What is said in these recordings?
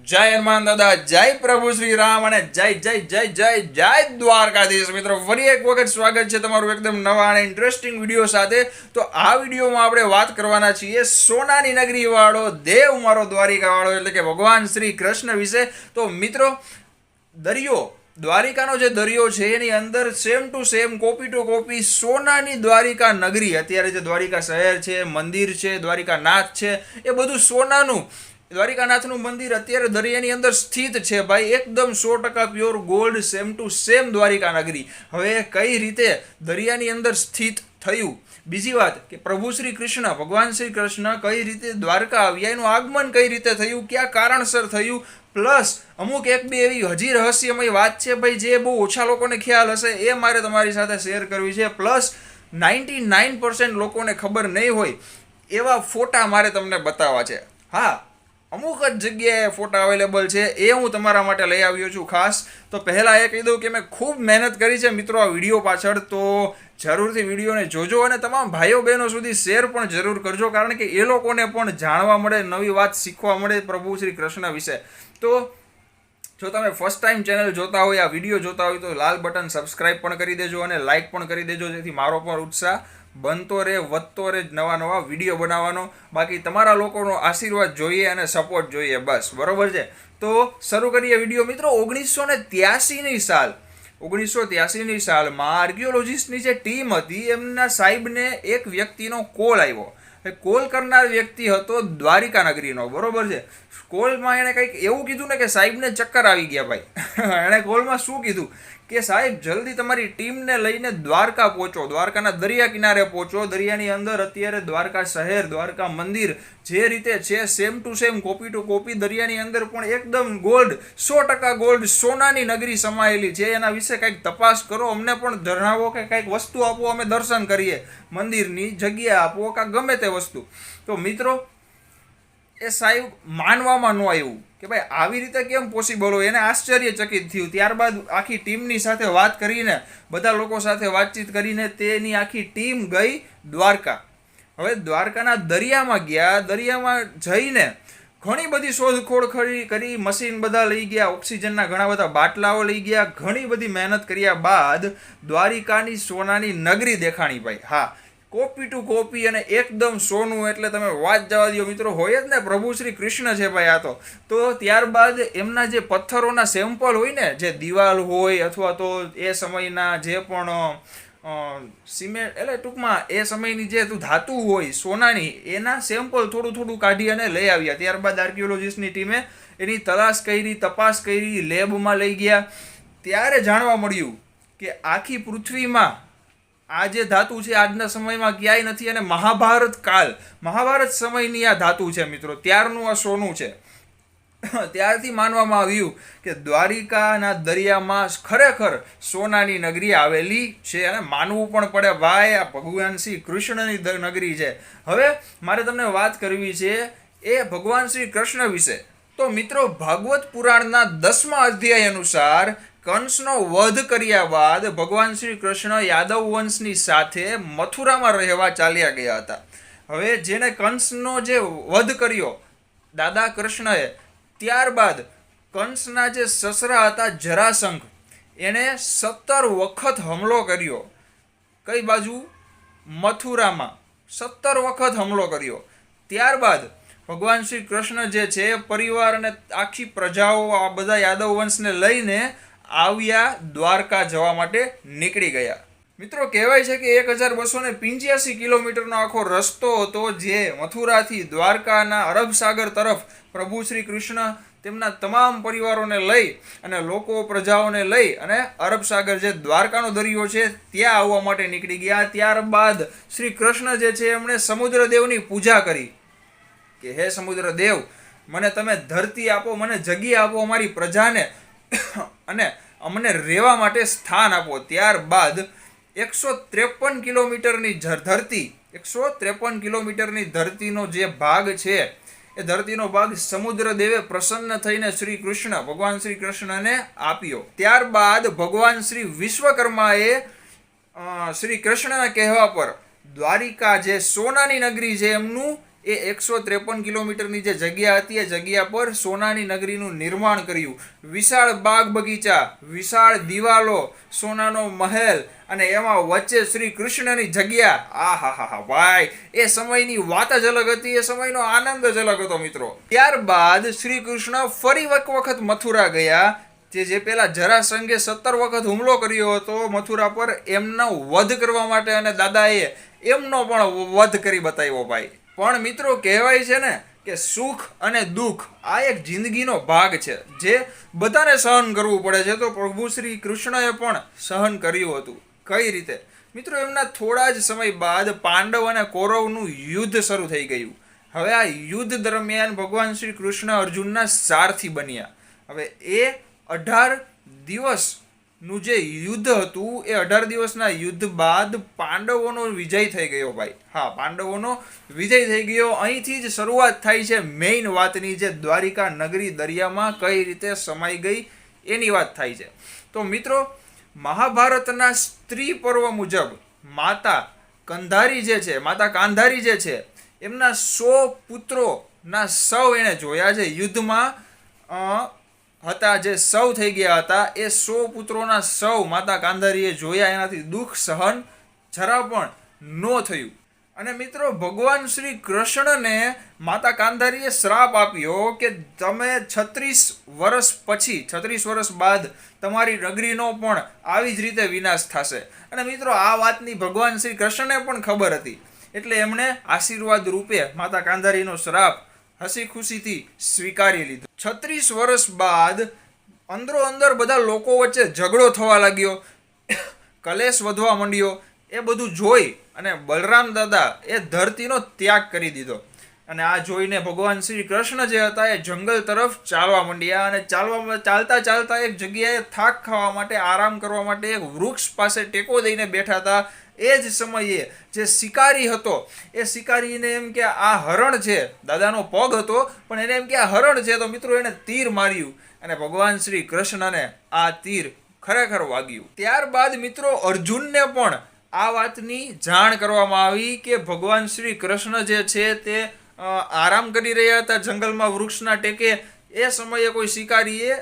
જય હનુમાન દાદા, જય પ્રભુ શ્રી રામ અને જય જય જય જય જય દ્વારકાધીશ. મિત્રો ફરી એક વખત સ્વાગત છે તમારું એકદમ નવા અને ઇન્ટરેસ્ટિંગ વિડીયો સાથે. તો આ વિડીયોમાં આપણે વાત કરવાના છીએ સોનાની નગરી વાળો દેવ મારો દ્વારિકા વાળો એટલે કે ભગવાન શ્રી કૃષ્ણ વિશે. તો મિત્રો, દરિયો દ્વારિકાનો જે દરિયો છે એની અંદર same to same copy to copy સોનાની દ્વારિકા નગરી, અત્યારે જે દ્વારિકા શહેર છે, મંદિર છે, દ્વારિકાનાથ છે, એ બધું સોનાનું. દ્વારિકાનાથનું મંદિર અત્યારે દરિયાની અંદર સ્થિત છે ભાઈ, એકદમ 100% pure gold, same to same Dwarika નગરી. હવે કઈ રીતે દરિયાની અંદર સ્થિત થયું, બીજી વાત કે પ્રભુ શ્રી કૃષ્ણ, ભગવાન શ્રી કૃષ્ણ કઈ રીતે દ્વારકા આવ્યા, એનું આગમન કઈ રીતે થયું, કયા કારણસર થયું, પ્લસ અમુક એક બે એવી હજી રહસ્યમય વાત છે ભાઈ જે બહુ ઓછા લોકોને ખ્યાલ હશે, એ મારે તમારી સાથે શેર કરવી છે. પ્લસ 99% લોકોને ખબર નહીં હોય એવા ફોટા મારે તમને બતાવવા છે. હા, અમુક જ જગ્યાએ ફોટા અવેલેબલ છે, એ હું તમારા માટે લઈ આવ્યો છું ખાસ. તો પહેલાં એ કહી દઉં કે મેં ખૂબ મહેનત કરી છે મિત્રો આ વિડીયો પાછળ, તો જરૂરથી વિડીયોને જોજો અને તમામ ભાઈઓ બહેનો સુધી શેર પણ જરૂર કરજો, કારણ કે એ લોકોને પણ જાણવા મળે, નવી વાત શીખવા મળે પ્રભુ શ્રી કૃષ્ણ વિશે. તો જો તમે ફર્સ્ટ ટાઈમ ચેનલ જોતા હોય, આ વિડીયો જોતા હોય, તો લાલ બટન સબસ્ક્રાઈબ પણ કરી દેજો અને લાઇક પણ કરી દેજો, જેથી મારો પણ ઉત્સાહ બનતો રહે, વધતો રહે નવા વિડીયો બનાવવાનો. બાકી તમારા લોકોનો આશીર્વાદ જોઈએ અને સપોર્ટ જોઈએ, બસ બરોબર છે. તો શરૂ કરીએ વિડીયો. મિત્રો, 1983ની સાલમાં આર્કિયોલોજિસ્ટની જે ટીમ હતી એમના સાહેબને એક વ્યક્તિનો કોલ આવ્યો. કોલ કરનાર વ્યક્તિ હતો દ્વારિકા નગરીનો, બરોબર છે. કોલમાં એણે કંઈક એવું કીધું ને કે સાહેબને ચક્કર આવી ગયા ભાઈ. એણે કોલમાં શું કીધું કે સાહેબ જલ્દી તમારી ટીમને લઈને દ્વારકા પહોંચો, દ્વારકાના દરિયા કિનારે પહોંચો. દરિયાની અંદર અત્યારે દ્વારકા શહેર, દ્વારકા મંદિર જે રીતે છે same to same copy to copy દરિયાની અંદર પણ એકદમ ગોલ્ડ, 100% ગોલ્ડ, સોનાની નગરી સમાયેલી છે. એના વિશે કંઈક તપાસ કરો, અમને પણ જણાવો કે કંઈક વસ્તુ આપો, અમે દર્શન કરીએ, મંદિરની જગ્યા આપો, કાં ગમે તે વસ્તુ. તો મિત્રો, એ સાહેબ માનવામાં ન આવ્યું કે ભાઈ આવી રીતે કેમ પોસિબલ હોય, એને આશ્ચર્યચકિત થયું. ત્યારબાદ આખી ટીમની સાથે વાત કરીને, બધા લોકો સાથે વાતચીત કરીને તેની આખી ટીમ ગઈ દ્વારકા. હવે દ્વારકાના દરિયામાં ગયા, દરિયામાં જઈને ઘણી બધી શોધખોળ કરી, મશીન બધા લઈ ગયા, ઓક્સિજનના ઘણા બધા બાટલાઓ લઈ ગયા, ઘણી બધી મહેનત કર્યા બાદ દ્વારિકાની સોનાની નગરી દેખાણી ભાઈ. હા, કોપી ટુ કોપી અને એકદમ સોનું, એટલે તમે વાત જવા દો મિત્રો, હોય જ ને, પ્રભુ શ્રી કૃષ્ણ છે ભાઈ આ તો. તો ત્યારબાદ એમના જે પથ્થરોના સેમ્પલ હોય ને, જે દિવાલ હોય અથવા તો એ સમયના જે પણ સિમેન્ટ, એટલે ટૂંકમાં એ સમયની જે ધાતુ હોય સોનાની, એના સેમ્પલ થોડું થોડું કાઢી અને લઈ આવ્યા. ત્યારબાદ આર્કિયોલોજિસ્ટની ટીમે એની તલાશ કરી, તપાસ કરી, લેબમાં લઈ ગયા. ત્યારે જાણવા મળ્યું કે આખી પૃથ્વીમાં આ જે ધાતુ છે આજના સમયમાં ક્યાંય નથી, અને મહાભારત સમયની આ ધાતુ છે મિત્રો, ત્યારનું આ સોનું છે. ત્યારથી માનવામાં આવ્યું કે દ્વારિકાના દરિયામાં ખરેખર સોનાની નગરી આવેલી છે, અને માનવું પણ પડે ભાઈ, આ ભગવાન શ્રી કૃષ્ણની નગરી છે. હવે મારે તમને વાત કરવી છે એ ભગવાન શ્રી કૃષ્ણ વિશે. તો મિત્રો, ભાગવત પુરાણના 10મા અધ્યાય અનુસાર કંસનો વધ કર્યા બાદ ભગવાન શ્રી કૃષ્ણ યાદવ વંશની સાથે મથુરામાં રહેવા ચાલ્યા ગયા હતા. હવે જેને કંસનો જે વધ કર્યો દાદા કૃષ્ણએ, ત્યારબાદ કંસના જે સસરા હતા જરાસંઘ, એણે 17 વખત હુમલો કર્યો. કઈ બાજુ? મથુરામાં 17 વખત હુમલો કર્યો. ત્યારબાદ ભગવાન શ્રી કૃષ્ણ જે છે પરિવાર અને આખી પ્રજાઓ, આ બધા યાદવ વંશને લઈને આવ્યા, દ્વારકા જવા માટે નીકળી ગયા. મિત્રો, કહેવાય છે કે 1285 કિલોમીટરનો આખો રસ્તો હતો, જે મથુરાથી દ્વારકાના અરબ સાગર તરફ પ્રભુ શ્રી કૃષ્ણ તેમના તમામ પરિવારોને લઈ અને લોકો પ્રજાઓને લઈ અને અરબ સાગર જે દ્વારકાનો દરિયો છે ત્યાં આવવા માટે નીકળી ગયા. ત્યારબાદ શ્રી કૃષ્ણ જે છે એમણે સમુદ્રદેવની પૂજા કરી કે હે સમુદ્રદેવ, મને તમે ધરતી આપો, મને જગ્યા આપો, અમારી પ્રજાને અને અમને રહેવા માટે સ્થાન આપો. ત્યારબાદ 153 કિલોમીટરની ધરતી, 153 કિલોમીટરની ધરતીનો જે ભાગ છે એ ધરતીનો ભાગ સમુદ્રદેવે પ્રસન્ન થઈને ભગવાન શ્રી કૃષ્ણને આપ્યો. ત્યારબાદ ભગવાન શ્રી વિશ્વકર્માએ શ્રી કૃષ્ણના કહેવા પર દ્વારિકા જે સોનાની નગરી છે એમનું એ 153 કિલોમીટરની જે જગ્યા હતી એ જગ્યા પર સોનાની નગરીનું નિર્માણ કર્યું. વિશાળ બાગ બગીચા, વિશાળ દિવાલો, સોનાનો મહેલ અને એમાં વચ્ચે શ્રી કૃષ્ણની જગ્યા. આ હા હા હા ભાઈ, એ સમયની વાત જ અલગ હતી, એ સમયનો આનંદ જ અલગ હતો મિત્રો. ત્યારબાદ શ્રી કૃષ્ણ ફરી એક વખત મથુરા ગયા. જે પેલા જરાસંઘે 17 વખત હુમલો કર્યો હતો મથુરા પર, એમનો વધ કરવા માટે, અને દાદાએ એમનો પણ વધ કરી બતાવ્યો ભાઈ. પણ મિત્રો કહેવાય છે ને કે સુખ અને દુઃખ આ એક જિંદગીનો ભાગ છે જે બધાને સહન કરવું પડે છે. તો પ્રભુ શ્રી કૃષ્ણએ પણ સહન કર્યું હતું. કઈ રીતે મિત્રો? એમના થોડા જ સમય બાદ પાંડવ અને કૌરવનું યુદ્ધ શરૂ થઈ ગયું. હવે આ યુદ્ધ દરમિયાન ભગવાન શ્રી કૃષ્ણ અર્જુનના સારથી બન્યા. હવે એ 18 દિવસનું જે યુદ્ધ હતું એ 18 દિવસના યુદ્ધ બાદ પાંડવોનો વિજય થઈ ગયો ભાઈ. હા, પાંડવોનો વિજય થઈ ગયો. અહીંથી જ શરૂઆત થાય છે મેઇન વાતની, જે દ્વારિકા નગરી દરિયામાં કઈ રીતે સમાઈ ગઈ એની વાત થાય છે. તો મિત્રો, મહાભારતના સ્ત્રી પર્વ મુજબ માતા કાંધારી જે છે એમના 100 પુત્રોના સૌ એણે જોયા છે. યુદ્ધમાં હતા જે સૌ થઈ ગયા હતા, એ 100 પુત્રોના સૌ માતા કાંધારીએ જોયા. એનાથી દુઃખ સહન જરા પણ ન થયું. અને મિત્રો, ભગવાન શ્રી કૃષ્ણને માતા કાંધારીએ શ્રાપ આપ્યો કે તમે 36 વર્ષ બાદ તમારી નગરીનો પણ આવી જ રીતે વિનાશ થશે. અને મિત્રો, આ વાતની ભગવાન શ્રી કૃષ્ણને પણ ખબર હતી, એટલે એમણે આશીર્વાદ રૂપે માતા કાંધારીનો શ્રાપ હસી ખુશીથી સ્વીકારી લીધો. 36 વર્ષ બાદ અંદરો અંદર બધા લોકો વચ્ચે ઝઘડો થવા લાગ્યો, કલેશ વધવા માંડ્યો. એ બધું જોઈ અને બલરામ દાદા એ ધરતીનો ત્યાગ કરી દીધો. અને આ જોઈને ભગવાન શ્રી કૃષ્ણ જે હતા એ જંગલ તરફ ચાલવા માંડ્યા. અને ચાલતા એક જગ્યાએ થાક ખાવા માટે, આરામ કરવા માટે એક વૃક્ષ પાસે ટેકો દઈને બેઠા હતા. એ જ સમયે જે શિકારી હતો એ શિકારીને એમ કે આ હરણ છે, દાદાનો પગ હતો પણ એને એમ કે આ હરણ છે. તો મિત્રો, એને તીર માર્યું અને ભગવાન શ્રી કૃષ્ણને આ તીર ખરેખર વાગ્યું. ત્યારબાદ મિત્રો, અર્જુનને પણ આ વાતની જાણ કરવામાં આવી કે ભગવાન શ્રી કૃષ્ણ જે છે તે આરામ કરી રહ્યા હતા જંગલમાં વૃક્ષના ટેકે. એ સમયે કોઈ શિકારીએ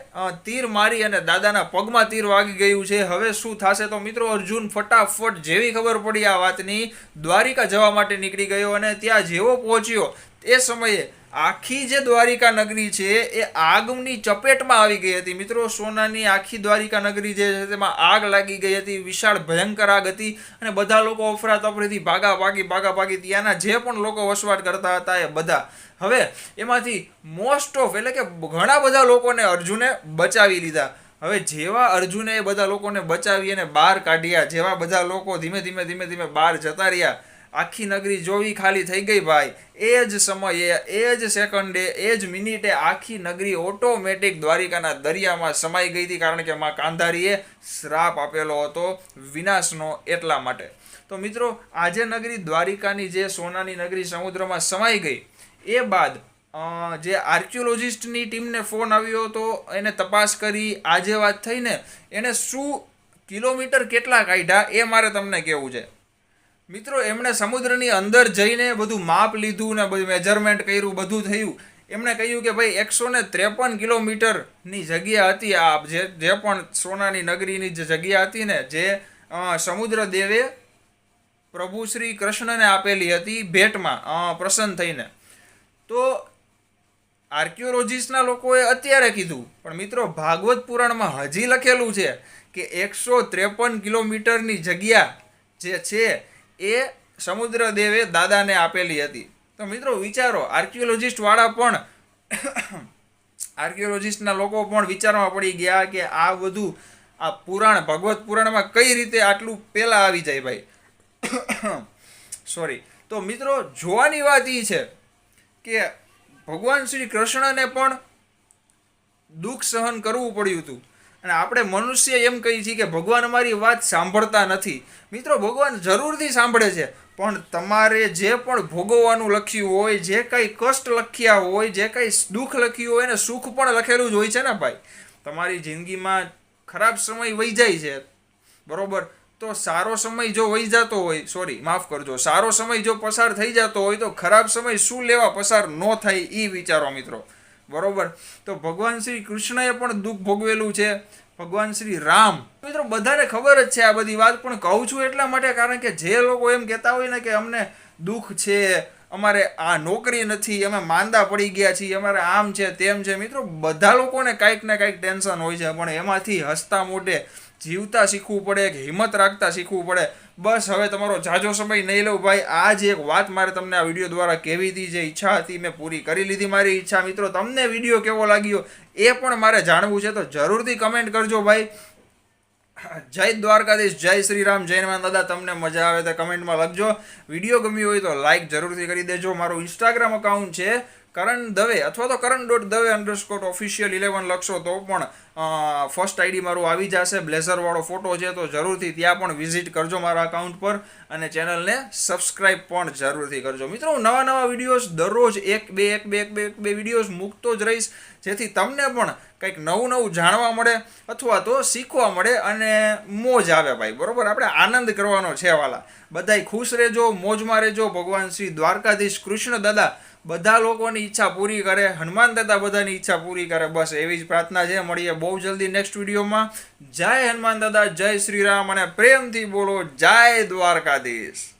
તીર મારી અને દાદાના પગમાં તીર વાગી ગયું છે. હવે શું થશે? તો મિત્રો, અર્જુન ફટાફટ જેવી ખબર પડી આ વાતની, દ્વારિકા જવા માટે નીકળી ગયો. અને ત્યાં જેવો પહોંચ્યો એ સમયે આખી જે દ્વારિકા નગરી છે એ આગની ચપેટમાં આવી ગઈ હતી. મિત્રો, સોનાની આખી દ્વારિકા નગરી જે છે તેમાં આગ લાગી ગઈ હતી. વિશાળ ભયંકર આગ હતી અને બધા લોકો અફરાતફરીથી ભાગા ત્યાંના જે પણ લોકો વસવાટ કરતા હતા એ બધા. હવે એમાંથી મોસ્ટ ઓફ એટલે કે ઘણા બધા લોકોને અર્જુને બચાવી લીધા. હવે જેવા અર્જુને એ બધા લોકોને બચાવી અને બહાર કાઢ્યા, જેવા બધા લોકો ધીમે ધીમે બહાર જતા રહ્યા, આખી નગરી જોવી ખાલી થઈ ગઈ ભાઈ. એ જ સમયે, એ જ સેકન્ડે, એ જ મિનિટે આખી નગરી ઓટોમેટિક દ્વારિકાના દરિયામાં સમાઈ ગઈ હતી. કારણ કે માં કાંધારીએ શ્રાપ આપેલો હતો વિનાશનો, એટલા માટે. તો મિત્રો, આજે નગરી દ્વારિકાની જે સોનાની નગરી સમુદ્રમાં સમાઈ ગઈ એ બાદ જે આર્કિયોલોજિસ્ટની ટીમને ફોન આવ્યો હતો, એને તપાસ કરી, આજે વાત થઈને એને શું કિલોમીટર કેટલા કાઢ્યા એ મારે તમને કહેવું છે. મિત્રો, એમણે સમુદ્રની અંદર જઈને બધું માપ લીધું ને બધું મેજરમેન્ટ કર્યું, બધું થયું. એમણે કહ્યું કે ભાઈ 153 કિલોમીટરની જગ્યા હતી. આ જે પણ સોનાની નગરીની જે જગ્યા હતી ને, જે સમુદ્ર દેવે પ્રભુ શ્રી કૃષ્ણને આપેલી હતી ભેટમાં પ્રસન્ન થઈને. તો આર્કિયોલોજિસ્ટના લોકોએ અત્યારે કીધું, પણ મિત્રો, ભાગવત પુરાણમાં હજી લખેલું છે કે 153 કિલોમીટરની જગ્યા જે છે એ સમુદ્ર દેવે દાદાને આપેલી હતી. તો મિત્રો વિચારો, આર્કિયોલોજિસ્ટના લોકો પણ વિચારમાં પડી ગયા કે આ બધું આ પુરાણ, ભગવત પુરાણમાં કઈ રીતે આટલું પહેલાં આવી જાય ભાઈ. સોરી. તો મિત્રો, જોવાની વાત એ છે કે ભગવાન શ્રી કૃષ્ણને પણ દુઃખ સહન કરવું પડ્યું હતું. અને આપણે મનુષ્ય એમ કહીએ છીએ કે ભગવાન અમારી વાત સાંભળતા નથી. મિત્રો, ભગવાન જરૂરથી સાંભળે છે, પણ તમારે જે પણ ભોગવવાનું લખ્યું હોય, જે કંઈ કષ્ટ લખ્યા હોય, જે કંઈ દુઃખ લખ્યું હોય એને સુખ પણ લખેલું જ હોય છે ને ભાઈ. તમારી જિંદગીમાં ખરાબ સમય વહી જાય છે, બરોબર, તો સારો સમય જો વહી જતો હોય, માફ કરજો, સારો સમય જો પસાર થઈ જતો હોય તો ખરાબ સમય શું લેવા પસાર ન થાય એ વિચારો મિત્રો, બરોબર. તો ભગવાન શ્રી કૃષ્ણએ પણ દુઃખ ભોગવેલું છે, ભગવાન શ્રી રામ, મિત્રો બધાને ખબર જ છે આ બધી વાત, પણ કહું છું એટલા માટે કારણ કે જે લોકો એમ કહેતા હોય ને કે અમને દુઃખ છે, અમારે આ નોકરી નથી, અમે માંદા પડી ગયા છીએ, અમારે આમ છે તેમ છે, મિત્રો બધા લોકોને કાંઈક ને કાંઈક ટેન્શન હોય છે, પણ એમાંથી હસતા મોઢે જીવતા શીખવું પડે, કે હિંમત રાખતા શીખવું પડે. બસ હવે તમારો ઝાઝો સમય નહીં લઉં ભાઈ, આ જ એક વાત મારે તમને આ વિડીયો દ્વારા કહેવી હતી, જે ઈચ્છા હતી મેં પૂરી કરી લીધી મારી ઈચ્છા. મિત્રો તમને વિડીયો કેવો લાગ્યો એ પણ મારે જાણવું છે, તો જરૂરથી કમેન્ટ કરજો ભાઈ. જય દ્વારકાધીશ, જય શ્રી રામ, જય હનુમાન દાદા. તમને મજા આવે તો કમેન્ટમાં લખજો. વિડીયો ગમ્યો હોય તો લાઇક જરૂરથી કરી દેજો. મારું ઇન્સ્ટાગ્રામ અકાઉન્ટ છે કરણ દવે, અથવા તો Karan.Dave_official11 લખશો તો પણ ફર્સ્ટ આઈડી મારું આવી જશે. બ્લેઝરવાળો ફોટો છે, તો જરૂરથી ત્યાં પણ વિઝિટ કરજો મારા અકાઉન્ટ પર, અને ચેનલને સબસ્ક્રાઈબ પણ જરૂરથી કરજો. મિત્રો હું નવા વિડીયોઝ દરરોજ એક બે વિડીયોઝ મૂકતો જ રહીશ, જેથી તમને પણ કંઈક નવું જાણવા મળે અથવા તો શીખવા મળે અને મોજ આવે ભાઈ, બરોબર. આપણે આનંદ કરવાનો છે વાલા. બધાય ખુશ રહેજો, મોજમાં રહેજો. ભગવાન શ્રી દ્વારકાધીશ કૃષ્ણ દાદા બધા લોકોની ઈચ્છા પૂરી કરે, હનુમાન દાદા બધાની ઈચ્છા પૂરી કરે, બસ એવી જ પ્રાર્થના છે. મળીએ બહુ જલ્દી નેક્સ્ટ વિડીયોમાં. જય હનુમાન દાદા, જય શ્રી રામ, અને પ્રેમથી બોલો જય દ્વારકાધીશ.